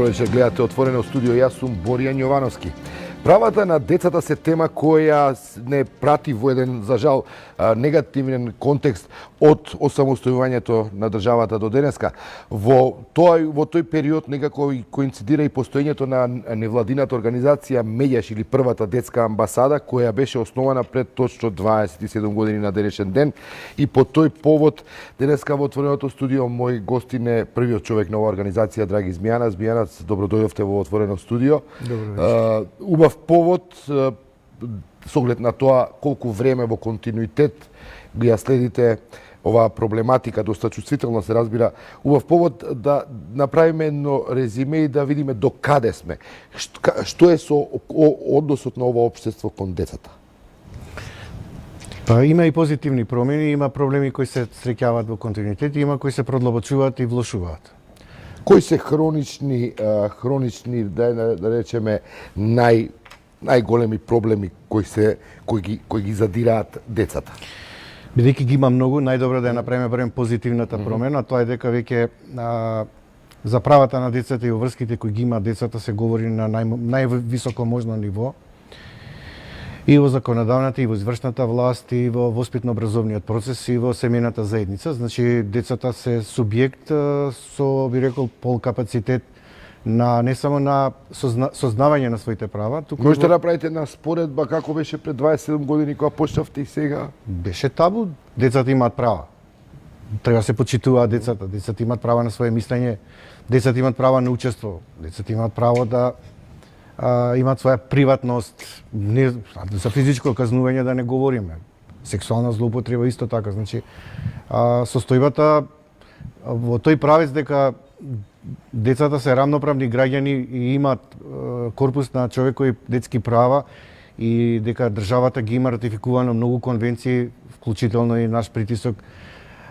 Добро вечер, гледате Отворено студио, јас сум Боријан Јовановски. Правата на децата се тема која не прати во еден, за жал, негативен контекст од осамостојувањето на државата до денеска. Во тој период некако коинцидира и постоењето на невладината организација Меѓаш или првата детска амбасада, која беше основана пред точно 27 години на денешен ден. И по тој повод денеска во Отвореното студио мој гостин е првиот човек на оваа организација, Драги Змијанац. Змијанац, добро дојдовте во Отворено студио. Убав повод со оглед на тоа колку време во континуитет ја следите оваа проблематика, доста чувствително се разбира, убав повод да направиме едно резиме и да видиме до каде сме. Што е со односот на ова општество кон децата? Па има и позитивни промени, има проблеми кои се среќаваат во континуитет, има кои се продлабочуваат и влошуваат. Кои се хронични да речеме најголеми проблеми кои ги задираат децата? Бидејќи ги има многу, најдобро да ја направиме барем позитивната промена, тоа е дека веќе за правата на децата и врските кои ги има децата се говори на највисоко можно ниво. И во законодавната, и во извршната власт, и во воспитно-образовниот процес, и во семејната заедница. Значи, децата се субјект со, би рекол, полкапацитет на не само на сознавање на своите права. Можете да направите една споредба како беше пред 27 години кога почнавте и сега? Беше табу. Децата имаат права. Треба се почитуваат децата. Децата имаат права на свое мислење. Децата имаат права на учество. Децата имаат право да имаат своја приватност, не, за физичко казнување да не говориме. Сексуална злоупотреба исто така. Значи, состојбата во тој правец дека децата се рамноправни граѓани и имаат корпус на човекови детски права и дека државата ги има ратификувано многу конвенции, вклучително и наш притисок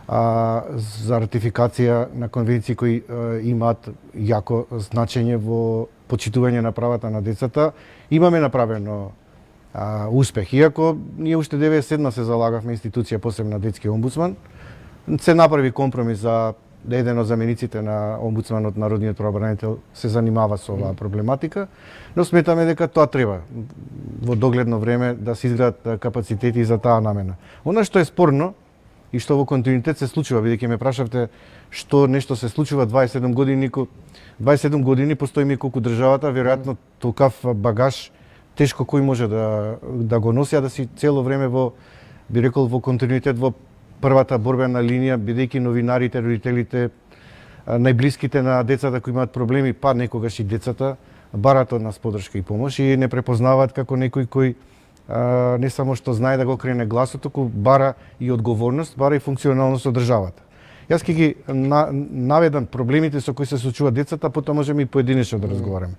за ратификација на конвенции кои имаат јако значење во почитување на правата на децата, имаме направено успех. Иако ние уште 97 се залагавме институција посебна детски омбудсман, се направи компромис за еден од замениците на омбудсманот, народниот правобранител, се занимава со оваа проблематика, но сметаме дека тоа треба во догледно време да се изградат капацитети за таа намена. Она што е спорно и што во континуитет се случува, бидејќи ме прашавте што нешто се случува 27 години, 27 години постои ми колку државата, веројатно толкав багаж тешко кој може да го носи, а да си цело време во, би рекол, во континуитет во првата борбена линија, бидејќи новинарите, родителите, најблиските на децата кои имаат проблеми, па некогаш и децата, барат од нас поддршка и помош и не препознаваат како некој кој не само што знае да го крене гласот, туку бара и одговорност, бара и функционалност од државата. Јас ќе ги наведам проблемите со кои се случуваат децата, потоа можеме и поединечно да разговараме.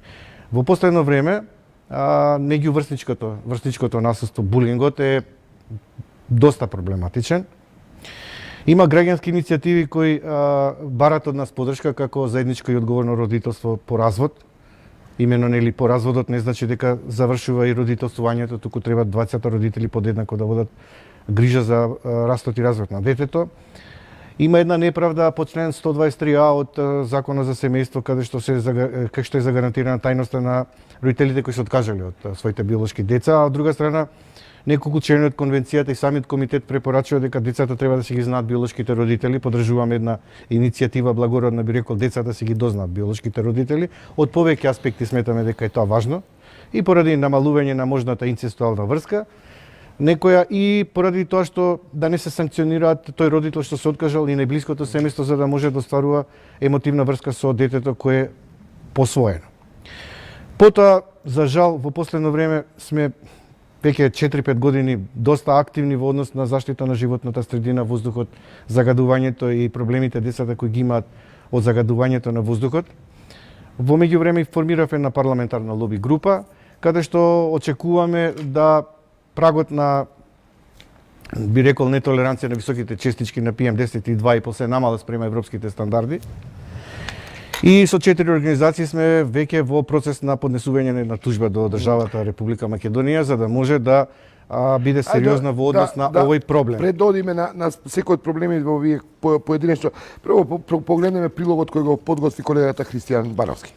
Во последно време, врсничкото насилство, булингот е доста проблематичен. Има граѓански иницијативи кои барат од нас поддршка како заедничко и одговорно родителство по развод. Имено нели по разводот не значи дека завршува и родителствувањето, туку треба двајцата родители подеднако да водат грижа за растот и развој на детето. Има една неправда по член 123а од Законот за семејство, каде што е загарантирана тајноста на родителите кои се откажале од своите биолошки деца, а од друга страна неколку члени од конвенцијата и самиот комитет препорачува дека децата треба да си ги знаат биолошките родители. Поддржуваме една иницијатива благородна, би рекол, децата си ги дознаат биолошките родители. Од повеќе аспекти сметаме дека е тоа важно и поради намалување на можната инцестуална врска, некоја и поради тоа што да не се санкционираат тој родител што се откажал и најблиското семејство за да може да остварува емотивна врска со детето кое е посвоено. Потоа, за жал, во последно време сме веќе 4-5 години доста активни во однос на заштита на животната средина, воздухот, загадувањето и проблемите децата кои ги имаат од загадувањето на воздухот. Во меѓувреме формирав една парламентарна лоби група, каде што очекуваме да прагот на, би рекол, нетолеранција на високите честички на PM10 и 2,5 се намала спрема европските стандарди. И со 4 организации сме веќе во процес на поднесување на тужба до државата Република Македонија, за да може да биде сериозна во однос на овој проблем. Пред да одиме на секој од проблеми во овие поединечно, прво погледнеме прилогот кој го подготви колегата Христијан Бановски.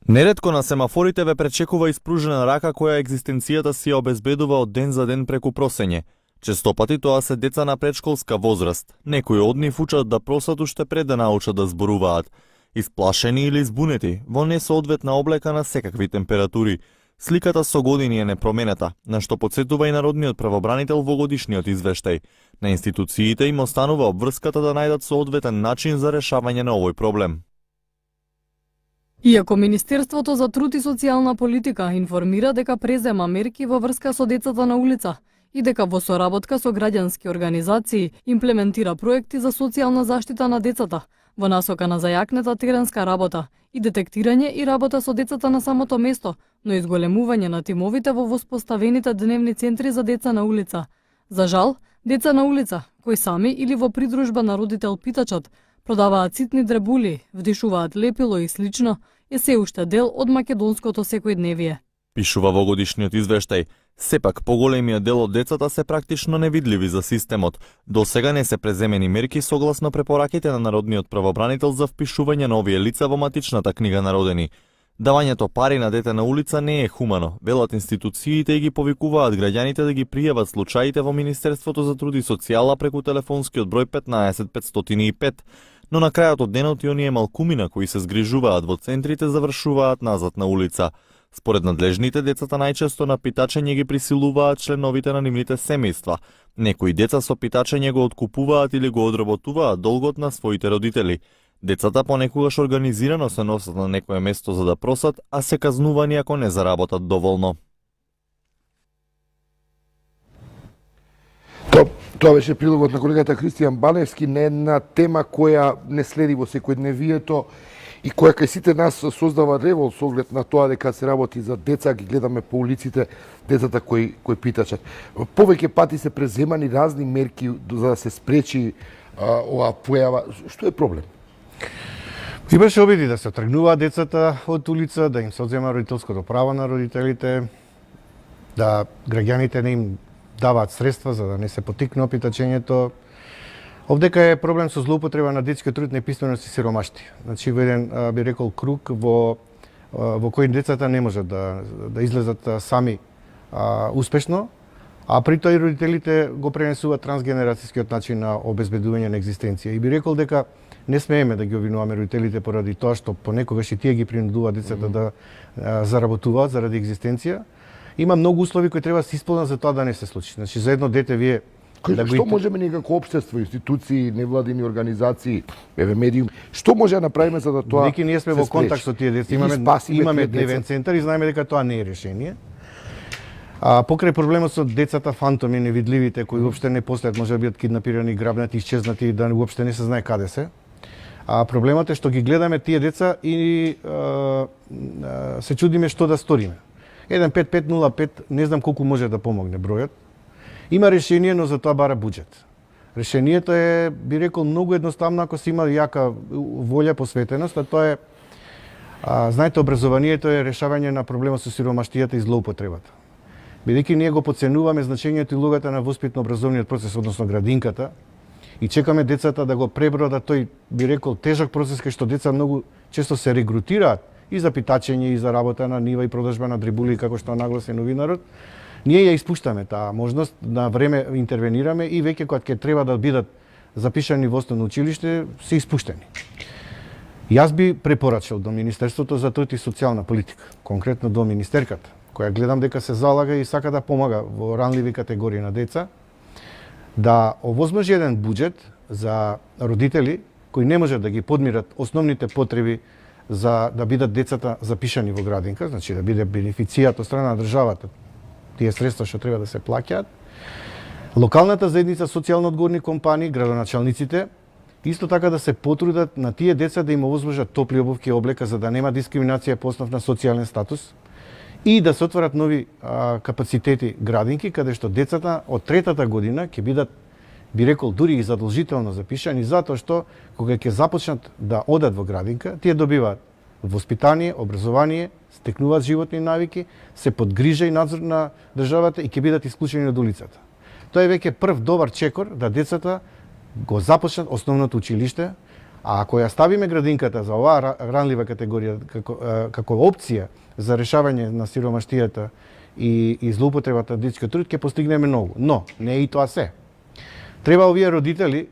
Неретко на семафорите ве пречекува испружена рака која екзистенцијата си ја обезбедува од ден за ден преку просење. Честопати тоа се деца на предшколска возраст. Некои од нив учат да просат уште пред да научат да зборуваат. Исплашени или избунети, во несоодветна облека на секакви температури. Сликата со години е непроменета, на што потсетува и народниот правобранител во годишниот извештај. На институциите им останува обврската да најдат соодветен начин за решавање на овој проблем. Иако Министерството за труд и социјална политика информира дека презема мерки во врска со децата на улица и дека во соработка со граѓански организации имплементира проекти за социјална заштита на децата во насока на зајакнета теренска работа и детектирање и работа со децата на самото место, но и зголемување на тимовите во воспоставените дневни центри за деца на улица. За жал, деца на улица, кои сами или во придружба на родител питачат, продаваат ситни дребули, вдишуваат лепило и слично, е се уште дел од македонското секојдневие. Пишува во годишниот извештај, сепак поголемиот дел од децата се практично невидливи за системот. До сега не се преземени мерки согласно препораките на народниот правобранител за впишување на овие лица во матичната книга на родени. Давањето пари на дете на улица не е хумано, велат институциите и ги повикуваат граѓаните да ги пријават случаите во Министерството за труд и социјала преку телефонскиот број 15 505, но на крајот од денот и оние малкумина кои се згрижуваат во центрите завршуваат назад на улица. Според надлежните, децата најчесто на питачење ги присилуваат членовите на нивните семејства. Некои деца со питачење го откупуваат или го одработуваат долгот на своите родители. Децата понекогаш организирано се носат на некое место за да просат, а се казнувани ако не заработат доволно. Тоа беше прилогот на колегата Христијан Баневски на една тема која не следи во секојдневието и која кај сите нас создава револ со оглед на тоа дека се работи за деца, ги гледаме по улиците децата кои питачат. Повеќе пати се преземани разни мерки за да се спречи оваа појава. Што е проблем? Имаше обиди да се тргнуваат децата од улица, да им се одзема родителското право на родителите, да граѓаните не им даваат средства за да не се потикне питачењето. Овдека е проблем со злоупотреба на детскиот труд, неписменост и сиромашти. Значи, во еден, би рекол, круг во кој децата не можат да излезат сами успешно, а при тоа и родителите го пренесуваат трансгенерацијскиот начин на обезбедување на екзистенција. И би рекол дека не смееме да ги обвинуваме родителите поради тоа што понекогаш и тие ги принудуваат децата да заработуваат заради екзистенција. Има многу услови кои треба да се исполнат за тоа да не се случи. Значи, за едно дете вие Што можеме ние како општество, институции, невладини организации, медиум, што може да направиме за да тоа Неки ние сме во контакт со тие деца, имаме дневен центар и знаеме дека тоа не е решение. Покрај проблемот со децата фантоми, невидливите, кои уопште не постојат, може да бидат киднапирани, грабнати, исчезнати, да уопште не се знае каде се. Проблемот е што ги гледаме тие деца и се чудиме што да сториме. 15505, не знам колку може да помогне бројот. Има решение, но за тоа бара буџет. Решението е, би рекол, многу едноставно ако се има јака волја, посветеност, а тоа е, знаете, образованието е решавање на проблемот со сиромаштијата и злоупотребата. Бидејќи ние го подценуваме значењето и улогата на воспитно-образовниот процес, односно градинката, и чекаме децата да го пребродат тој, би рекол, тежок процес кај што деца многу често се регрутираат и за питачење, и за работа на нива и продажба на дрибули, како што нагласи новинарот. Ние ја испуштаме таа можност, на време интервенираме и веќе кога ќе треба да бидат запишани во основно училиште, се испуштени. Јас би препорачал до Министерството за труд и социјална политика, конкретно до министерката, која гледам дека се залага и сака да помага во ранливи категории на деца, да овозможи еден буџет за родители кои не можат да ги подмират основните потреби за да бидат децата запишани во градинка, значи да биде бенефицијат од страна на државата, тие средства што треба да се плаќаат. Локалната заедница, социјално одговорни компании, градоначалниците, исто така да се потрудат на тие деца да им овозможат топли обувки и облека за да нема дискриминација по основ на социјален статус и да се отворат нови капацитети градинки каде што децата од третата година ќе бидат, би рекол, дури и задолжително запишани затоа што кога ќе започнат да одат во градинка, тие добиваат воспитание, образование, стекнуваат животни навики, се под грижа и надзор на државата и ќе бидат исклучени од улицата. Тоа е веќе прв добар чекор да децата го започнат основното училиште, А ако ја ставиме градинката за оваа ранлива категорија како опција за решавање на сиромаштијата и злоупотребата на детскиот труд, ќе постигнеме многу. Но не е и тоа се. Треба овие родители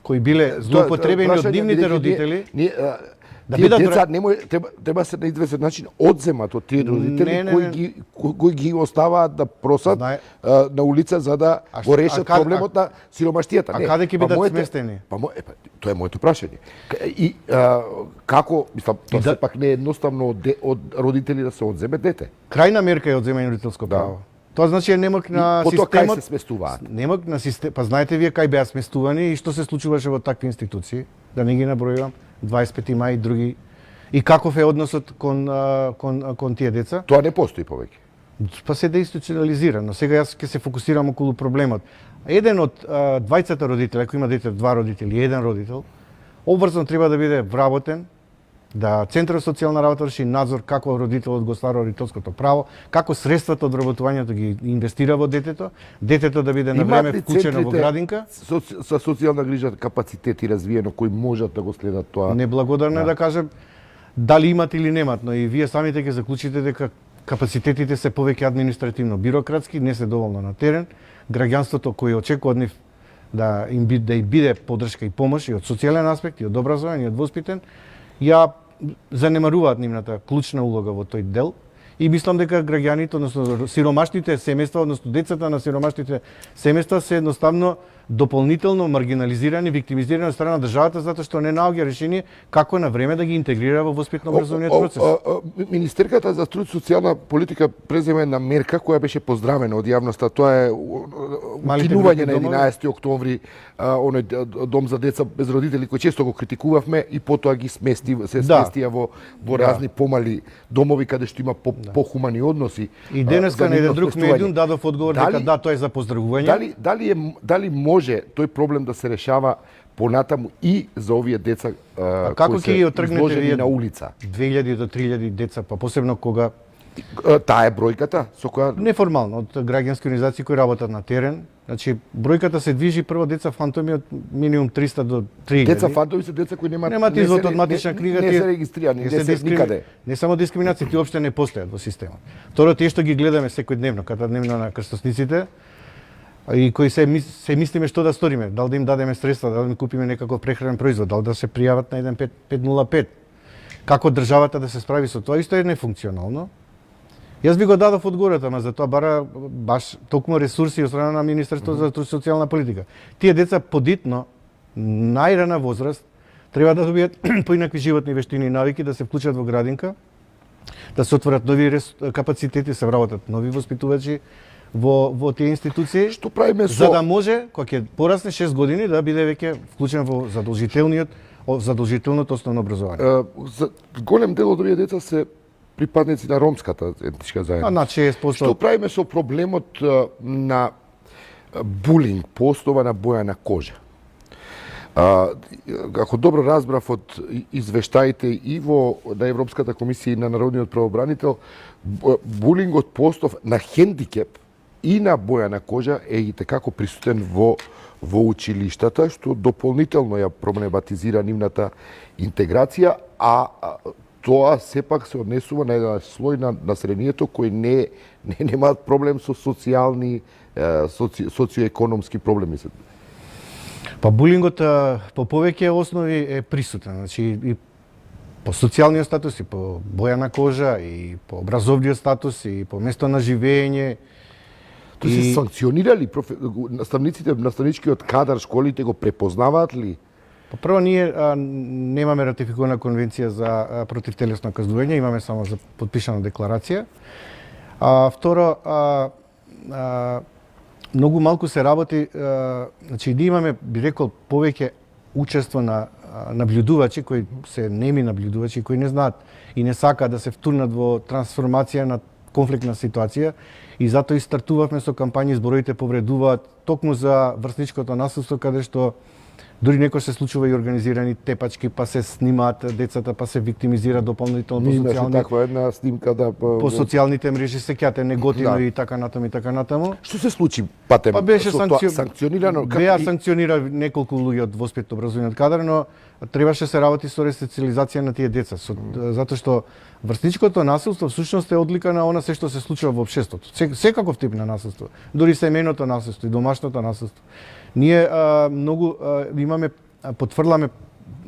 кои биле злоупотребени од нивните родители да бидат деца треба се на известен начин одземат од тие родители кои ги оставаат да просат на улица за да го решат проблемот на сиромаштијата. А каде ќе бидат сместени? Тоа е моето прашање. И како, мислам, тоа сепак не е едноставно од родители да се одземе дете. Крајна мерка е одземање родителско право. Тоа значи е немок на системот. Потоа кај се сместуваат? Немок на систем. Па знаете вие кај беа сместувани и што се случуваше во такви институции, да не ги набројувам, 25 мај и други. И каков е односот кон тие деца? Тоа не постои повеќе. Па се деинституционализира, но сега јас ќе се фокусирам околу проблемот. Еден од двајцата родители, ако има дете, два родители, еден родител, обврзано треба да биде вработен, да Центарот за социјална работа врши надзор како родителот го ствара родителското право, како средствата од вработувањето ги инвестира во детето да биде на време вклучено во градинка. Со социјална грижа капацитети развиено кои можат да го следат тоа. Неблагодарно е да кажем дали имат или немат, но и вие самите ќе заклучите дека капацитетите се повеќе административно бирократски, не се доволно на терен. Граѓанството кој очекува од нив да им биде поддршка и помош и од социјален аспект, и од образовен, и од воспитен, ја занемаруваат нивната клучна улога во тој дел и мислам дека граѓаните, односно сиромашните семејства, односно децата на сиромашните семејства се едноставно дополнително маргинализирани, виктимизирани од страна на државата затоа што не наоѓа решение како на време да ги интегрира во воспитно-образовниот процес. Министерката за труд и социјална политика презема една мерка која беше поздравена од јавноста. Тоа е укинување на 11 октомври оној дом за деца без родители кој често го критикувавме и потоа ги сместија во разни помали домови каде што има похумани односи. И денеска на еден друг медиум дадов одговор дека да, тоа е за поздравување. Дали може тој проблем да се решава понатаму и за овие деца кои се изложени на улица? 2000 до 3000 деца, па посебно кога таа е бројката со која неформално од граѓански организации кои работат на терен. Значи бројката се движи прво деца фантоми од минимум 300 до 3000. Деца фантоми се деца кои немаат извод од матична книга, не се регистрирани, не се никаде. Не само дискриминација, тие опште не постојат во системот. Второ, тие што ги гледаме секојдневно, катадневно на крстосниците, и кои се мислиме што да сториме, дали да им дадеме средства, дали да им купиме некаков прехранен производ, дали да се пријават на 1505. Како државата да се справи со тоа, исто е нефункционално. Јас би го дадов одговорот, ама за тоа бара баш токму ресурси од страна на Министерството за труд и социјална политика. Тие деца подитно, најрана возраст, треба да добијат поинакви животни вештини и навики, да се вклучат во градинка, да се отворат нови капацитети, се вработат нови воспитувачи во тие институции, што правиме за да може кога ќе порасне 6 години да биде веќе вклучен во задолжителното основно образование. За голем дел од овие деца се припадници на ромската етничка заедница. На 6%. Што правиме со проблемот на булинг по основа на боја на кожа? Ако добро разбрав од извештаите и на Европската комисија и на Народниот правобранител, булингот по основа на хендикеп и на боја на кожа е и tekako присутен во училиштата, што дополнително ја проблематизира нивната интеграција, а тоа сепак се однесува на еден слој на населението кој немаат проблем со социјални, социоекономски проблеми. Па булингот по повеќе основи е присутен, значи и по социјалниот статус, и по боја на кожа, и по образовниот статус, и по место на живење. Тоа се санкционирали наставниците, наставничкиот кадар, школите го препознаваат ли? Па прво, ние немаме ратификувана конвенција за против телесно казнување, имаме само за подпишана декларација. Второ, многу малку се работи, значи да имаме, би рекол, повеќе учество на наблюдувачи кои се неми наблюдувачи кои не знаат и не сакаат да се втурнат во трансформација на конфликтна ситуација и затоа и стартувавме со кампањи Зборовите повредуваат токму за врсничкото насилство, каде што Дури некој се случува и организирани тепачки, па се снимаат децата, па се виктимизира дополнително по Имаше социјални таква една снимка да по социјалните мрежи, сеќате неготино Да. и така натаму. Што се случи патем? Па беше со тоа санкционирано Беа санкционира неколку луѓе од воспитно образовниот кадар, но требаше се работи со ресоциализација на тие деца, затоа што врсничкото насилство всушност е одлика на она се што се случува во општеството. Секаков тип на насилство, дури семејното насилство и домашното насилство. Ние многу имаме потврламе,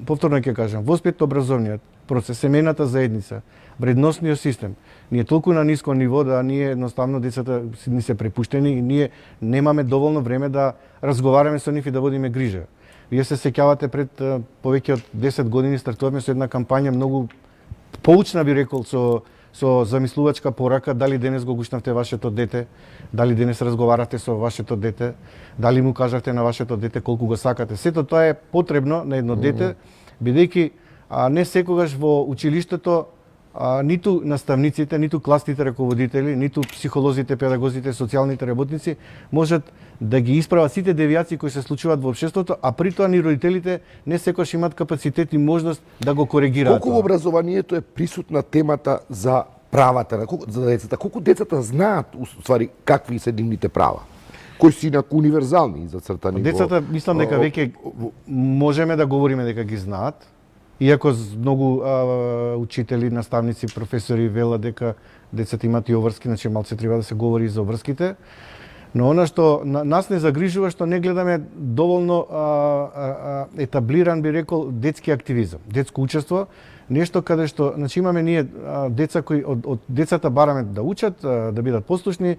повторно ќе кажам, воспитно образовниот процес, семејната заедница, вредносниот систем, ние толку на ниско ниво да ние едноставно децата ни се препуштени и ние немаме доволно време да разговараме со нив и да водиме грижа. Вие се сеќавате пред повеќе од 10 години стартувавме со една кампања многу поучна, би рекол, со замислувачка порака, дали денес го гушнавте вашето дете, дали денес разговарате со вашето дете, дали му кажавте на вашето дете колку го сакате. Сето тоа е потребно на едно дете, бидејќи не секогаш во училиштето ниту наставниците, ниту класните раководители, ниту психолозите, педагозите, социјалните работници можат да ги исправат сите девијации кои се случуваат во општеството, а при тоа ни родителите не секогаш имаат капацитет и можност да го коригираат. Колку во образованието е присутна темата за правата за децата? Колку децата знаат уствари какви се нивните права? Кои се инаку универзални зацртани? Децата мислам дека веќе можеме да говориме дека ги знаат. Иако многу учители, наставници, професори велат дека децата имаат и обврски, значи малце треба да се говори и за обврските. Но она што нас не загрижува што не гледаме доволно етаблиран, би рекол, детски активизам, детско учество, нешто каде што, значи имаме ние деца кои од децата бараме да учат, да бидат послушни,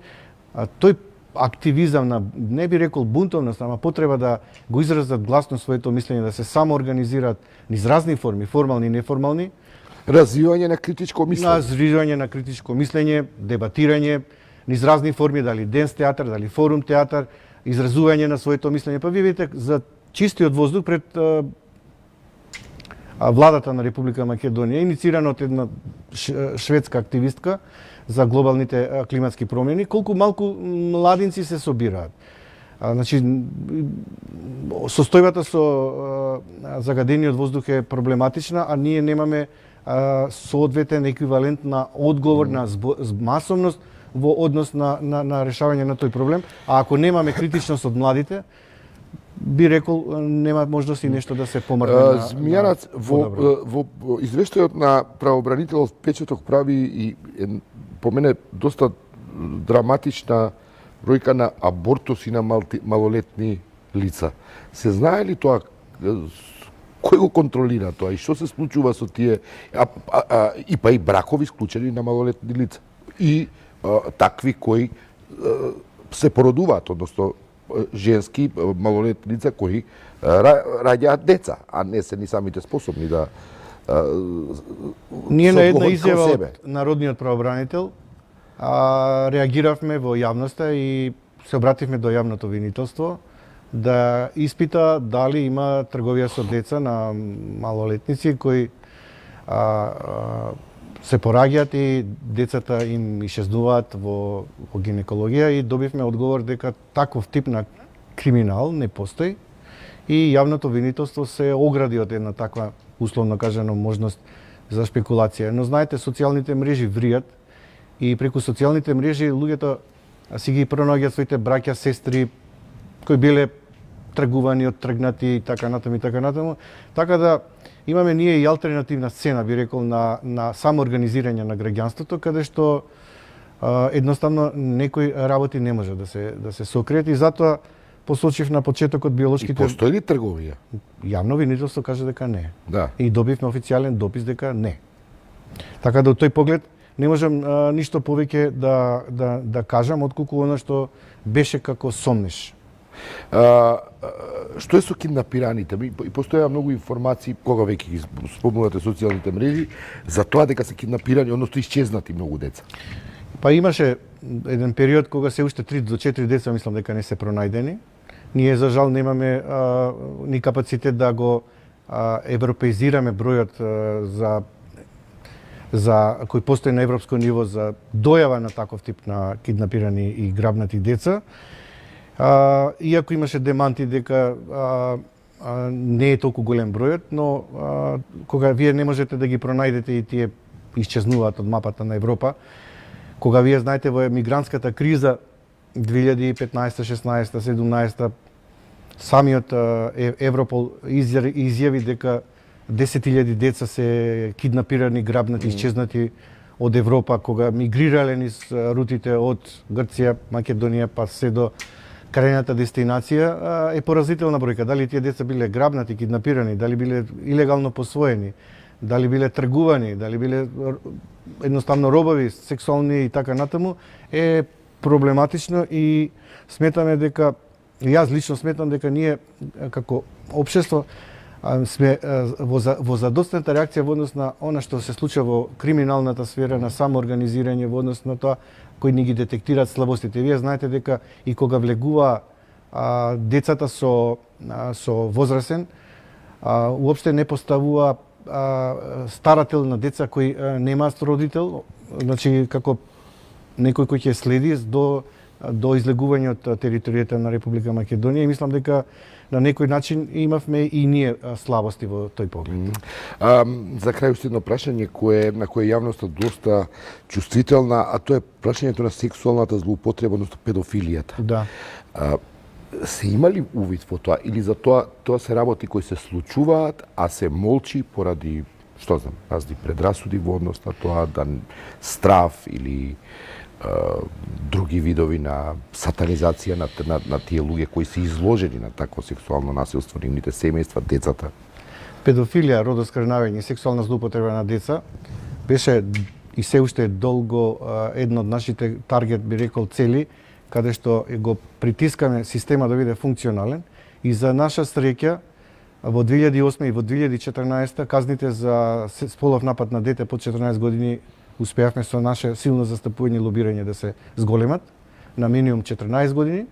тој активизам на, не би рекол бунтовност, ама потреба да го изразат гласно своето мислење, да се самоорганизираат низ разни форми, формални и неформални. Развивање на критичко мислење. Развивање на критичко мислење, дебатирање, низ разни форми, дали денс театар, дали форум театар, изразување на своето мислење. Па ви видите, за чистиот воздух пред владата на Република Македонија, инициирана од една шведска активистка за глобалните климатски промени, колку малку младинци се собираат. Значи, состојбата со загадениот воздух е проблематична, а ние немаме соодветен еквивалент на одговор на масовност во однос на решавање на тој проблем. А ако немаме критичност од младите, би рекол нема можност и нешто да се помрне. Змијанац, во извештајот на правобранителот Печеток прави и по мене доста драматична бројка на абортуси на малолетни лица. Се знае ли тоа? Кој го контролира тоа и што се случува со тие и па и бракови склучени на малолетни лица? И такви кои се породуваат, односно женски малолетни лица кои раѓаат деца, а не се ни самите способни да Ние на една изјава од народниот правобранител реагиравме во јавноста и се обративме до јавното обвинителство да испита дали има трговија со деца на малолетници кои се пораѓаат и децата им исчезнуваат во гинекологија и добивме одговор дека таков тип на криминал не постои и јавното обвинителство се огради од една таква условно кажано можност за спекулација. Но знаете, социјалните мрежи вријат и преку социјалните мрежи луѓето си ги пронаѓаат своите браќа, сестри кои биле тргувани, оттргнати и така натаму. Така да имаме ние и алтернативна сцена, би рекол, на самоорганизирање на граѓанството, каде што едноставно некои работи не може да се сокријат и затоа посочив на почетокот биолошките... И постои ли трговија? Јавно обвинителство каже дека не. Да. И добивме официјален допис дека не. Така да од тој поглед не можам ништо повеќе да кажам отколку она што беше како сомнеш. Што е со киднапираните? И постоја многу информации кога веќе ги спомнувате социјалните мрежи за тоа дека се киднапирани, односно исчезнати многу деца. Па имаше еден период кога се уште 3 до 4 деца мислам дека не се пронајдени. Ние за жал немаме ни капацитет да го европеизираме бројот за кој постои на европско ниво за дојава на таков тип на киднапирани и грабнати деца. Иако имаше деманти дека не е толку голем бројот, но кога вие не можете да ги пронајдете и тие исчезнуваат од мапата на Европа, кога вие знаете во емигрантската криза 2015, 16, 17, самиот Европол изјави дека 10.000 деца се киднапирани, грабнати, исчезнати од Европа, кога мигрирале низ рутите од Грција, Македонија, па се до крајната дестинација, е поразителна бројка. Дали тие деца биле грабнати, киднапирани, дали биле илегално посвоени, дали биле тргувани, дали биле едноставно робови, сексуални и така натаму, е проблематично и сметаме дека, јас лично сметам дека ние како општество сме во задоцната реакција во однос на она што се случува во криминалната сфера, на самоорганизирање, во однос на тоа кои ни ги детектираат слабостите. Вие знаете дека и кога влегува децата со возрасен, уопште не поставува старател на деца кои немаат родител, значи како некој кој ќе следи до излегување од територијата на Република Македонија, и мислам дека на некој начин имавме и ние слабости во тој поглед. За крај уште едно прашање на кое јавноста доста чувствителна, а тоа е прашањето на сексуалната злоупотреба, односно педофилијата. Да. Се има ли увид во тоа или за тоа се работи кои се случуваат, а се молчи поради, што знам, разни предрасуди во однос на тоа, да страв или други видови на сатанизација на тие луѓе кои се изложени на такво сексуално насилство, нивните семејства, децата? Педофилија, родоскрнавење и сексуална злоупотреба на деца беше и се уште долго едно од нашите таргет, би рекол, цели, каде што го притискаме система да биде функционален, и за наша среќа во 2008 и во 2014 казните за полов напад на дете под 14 години успеавме со наше силно застапување и лобирање да се зголемат на минимум 14 години.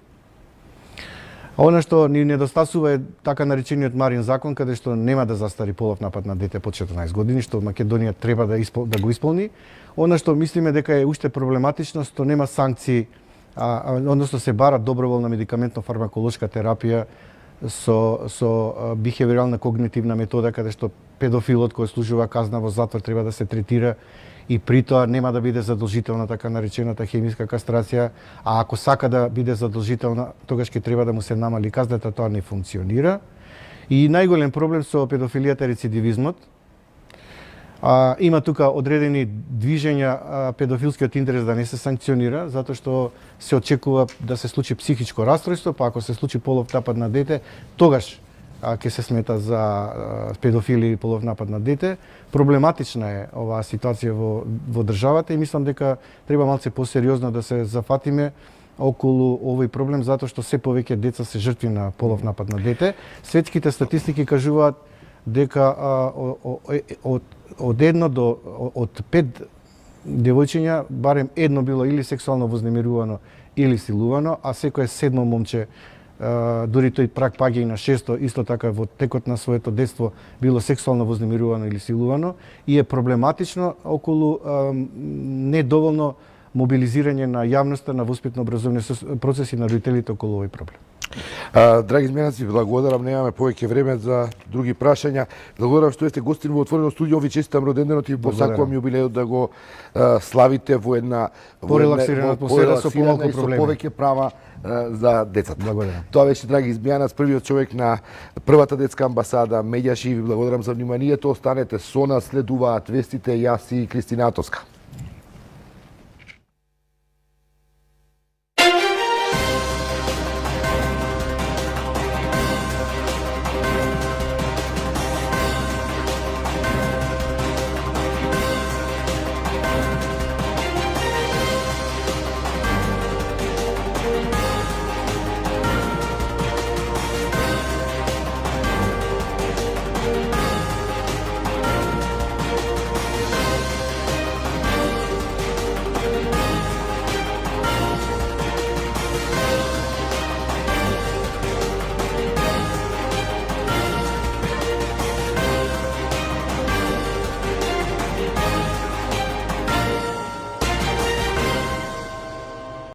А она што ни недостасува е така наречениот Марин закон, каде што нема да застари полов напад на дете под 14 години, што Македонија треба да го исполни. Она што мислиме дека е уште проблематично, што нема санкции, односно се бара доброволна медикаментно-фармаколошка терапија со бихевиорална когнитивна метода, каде што педофилот кој служува казна во затвор треба да се третира и при тоа нема да биде задолжителна така наречената хемиска кастрација, а ако сака да биде задолжителна, тогаш ќе треба да му се намали казната, тоа не функционира. И најголем проблем со педофилијата е рецидивизмот. Има тука одредени движења педофилскиот интерес да не се санкционира, затоа што се очекува да се случи психичко растројство, па ако се случи полов напад на дете, тогаш ќе се смета за педофили и полов напад на дете. Проблематична е оваа ситуација во државата и мислам дека треба малце посериозно да се зафатиме околу овој проблем, затоа што се повеќе деца се жртви на полов напад на дете. Светските статистики кажуваат дека од 5 девојчиња барем едно било или сексуално вознемирувано или силувано, а секое 7 момче, дури тој праг паѓа и на 600, исто така во текот на своето детство било сексуално вознемирувано или силувано, и е проблематично околу недоволно мобилизирање на јавноста на воспитно-образовни процеси на родителите околу овој проблем. Драги изменаци, благодарам, немаме повеќе време за други прашања. Благодарам што сте гостин во отворено студио, ви честитам роденденот и посакувам јубилејот да го славите во една порелаксирана атмосфера со помалку проблеми, со повеќе права за децата. Благодарам. Тоа беше Драги Избијанац, првиот човек на првата детска амбасада Медјаши. Ви благодарам за вниманието. Останете со нас, следуваат вестите, јас и Кристина Атоска.